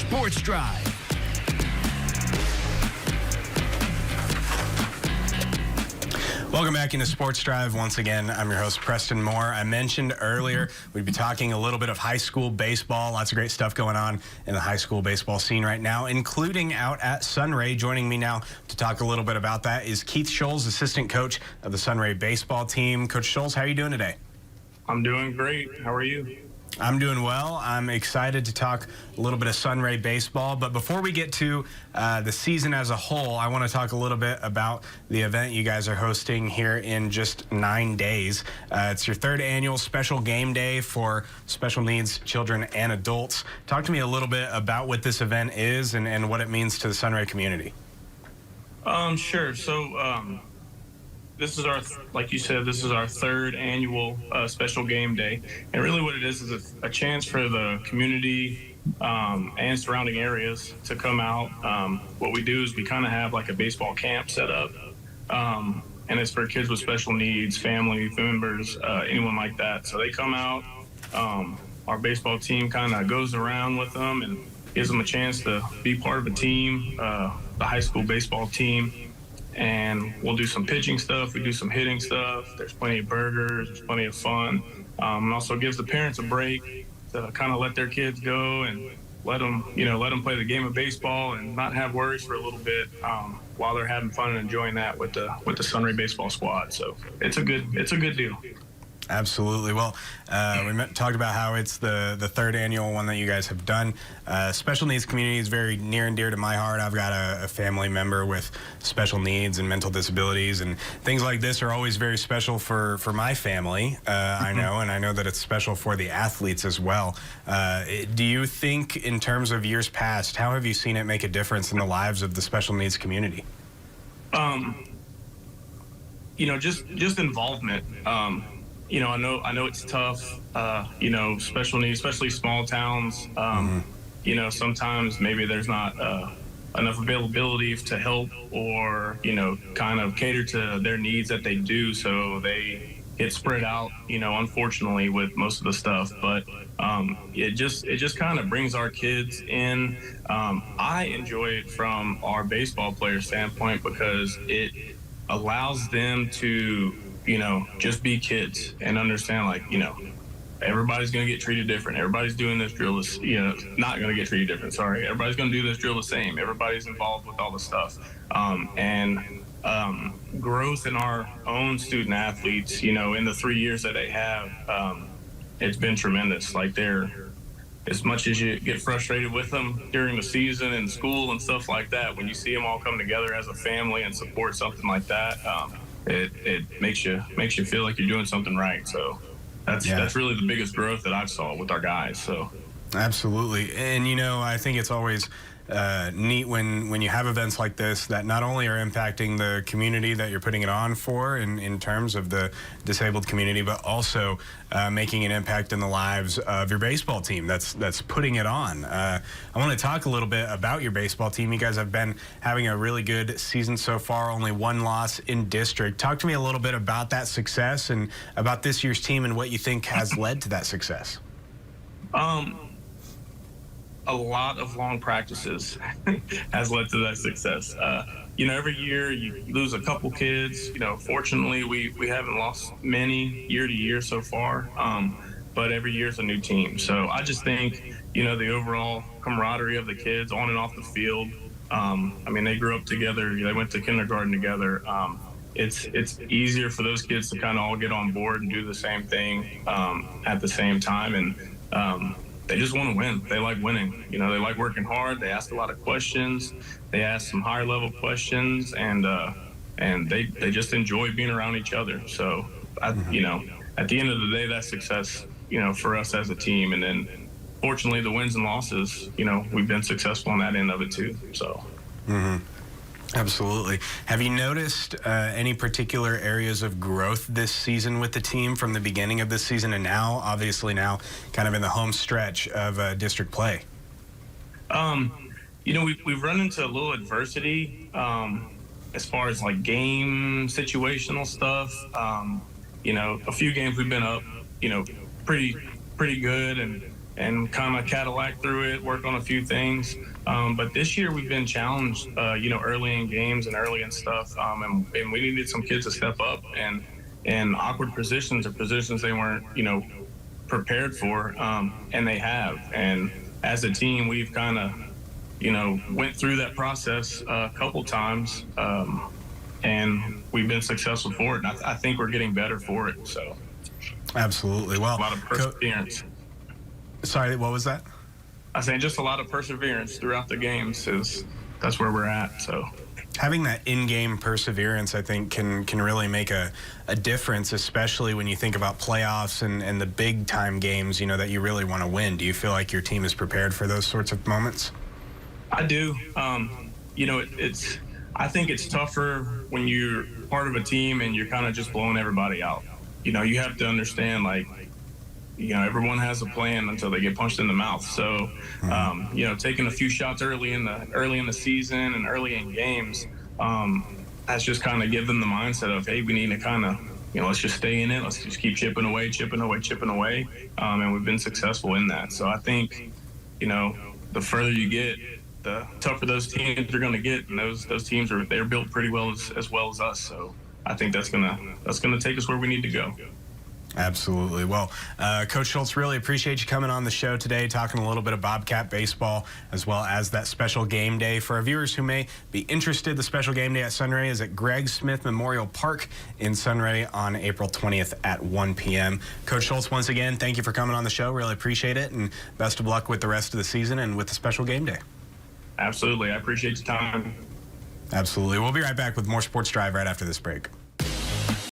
Sports Drive. Welcome back into Sports Drive. Once again, I'm your host, Preston Moore. I mentioned earlier we'd be talking a little bit of high school baseball. Lots of great stuff going on in the high school baseball scene right now, including out at Sunray. Joining me now to talk a little bit about that is Keith Schulz, assistant coach of the Sunray baseball team. Coach Schulz, how are you doing today? I'm doing great. How are you? I'm doing well. I'm excited to talk a little bit of Sunray baseball. But before we get to the season as a whole, I want to talk a little bit about the event you guys are hosting here in just 9 days. It's your third annual special game day for special needs children and adults. Talk to me a little bit about what this event is and what it means to the Sunray community. Sure. So, this is like you said, this is our third annual special game day. And really what it is a chance for the community and surrounding areas to come out. What we do is we kind of have like a baseball camp set up. And it's for kids with special needs, family members, anyone like that. So they come out. Our baseball team kind of goes around with them and gives them a chance to be part of a team, the high school baseball team. And we'll do some pitching stuff. We do some hitting stuff. There's plenty of burgers. There's plenty of fun. And also gives the parents a break to kind of let their kids go and let them play the game of baseball and not have worries for a little bit while they're having fun and enjoying that with the Sunray baseball squad. So it's a good deal. Absolutely. Well, we talked about how it's the third annual one that you guys have done. Special needs community is very near and dear to my heart. I've got a family member with special needs and mental disabilities, and things like this are always very special for my family. I know, and I know that it's special for the athletes as well. Do you think, in terms of years past, how have you seen it make a difference in the lives of the special needs community? Just involvement. I know it's tough, special needs, especially small towns. Sometimes maybe there's not enough availability to help or, kind of cater to their needs that they do. So they get spread out, unfortunately, with most of the stuff. But it just kind of brings our kids in. I enjoy it from our baseball player standpoint because it allows them to just be kids and understand, everybody's going to get treated different. Everybody's doing this drill, not going to get treated different. Sorry. Everybody's going to do this drill the same. Everybody's involved with all the stuff. Growth in our own student athletes, in the 3 years that they have, it's been tremendous. As much as you get frustrated with them during the season and school and stuff like that, when you see them all come together as a family and support something like that, it makes you feel like you're doing something right. So that's really the biggest growth that I've saw with our guys. So absolutely. And I think it's always neat when you have events like this that not only are impacting the community that you're putting it on for in terms of the disabled community, but also making an impact in the lives of your baseball team that's putting it on. I want to talk a little bit about your baseball team. You guys have been having a really good season so far, only one loss in district. Talk to me a little bit about that success and about this year's team and what you think has led to that success. A lot of long practices has led to that success. Every year you lose a couple kids. Fortunately, we haven't lost many year to year so far, but every year is a new team. So I just think, the overall camaraderie of the kids on and off the field. They grew up together. They went to kindergarten together. It's easier for those kids to kind of all get on board and do the same thing at the same time. And they just want to win. They like winning. They like working hard. They ask a lot of questions. They ask some higher level questions, and they just enjoy being around each other. So, at the end of the day, that's success, for us as a team. And then, fortunately, the wins and losses, we've been successful on that end of it too. So. Mm-hmm. Absolutely. Have you noticed any particular areas of growth this season with the team from the beginning of this season and now, obviously now, kind of in the home stretch of district play? We've run into a little adversity as far as game situational stuff. A few games we've been up, pretty good, and and kind of Cadillac through it, work on a few things. But this year we've been challenged, early in games and early in stuff, and we needed some kids to step up and awkward positions or positions they weren't, prepared for, and they have. And as a team, we've kind of, went through that process a couple times, and we've been successful for it. And I think we're getting better for it. So, absolutely. Well, a lot of perseverance. Sorry, what was that? I say just a lot of perseverance throughout the games that's where we're at. So having that in-game perseverance, I think, can really make a difference, especially when you think about playoffs and the big-time games, that you really want to win. Do you feel like your team is prepared for those sorts of moments? I do. I think it's tougher when you're part of a team and you're kind of just blowing everybody out. You have to understand, everyone has a plan until they get punched in the mouth. So, taking a few shots early in the season and early in games, that's just kind of give them the mindset of, hey, we need to kind of, let's just stay in it. Let's just keep chipping away. And we've been successful in that. So I think, the further you get, the tougher those teams are going to get. And those teams they're built pretty well as well as us. So I think that's gonna take us where we need to go. Absolutely. Well, Coach Schulz, really appreciate you coming on the show today, talking a little bit of Bobcat baseball, as well as that special game day. For our viewers who may be interested, the special game day at Sunray is at Greg Smith Memorial Park in Sunray on April 20th at 1 p.m. Coach Schulz, once again, thank you for coming on the show. Really appreciate it, and best of luck with the rest of the season and with the special game day. Absolutely. I appreciate your time. Absolutely. We'll be right back with more Sports Drive right after this break.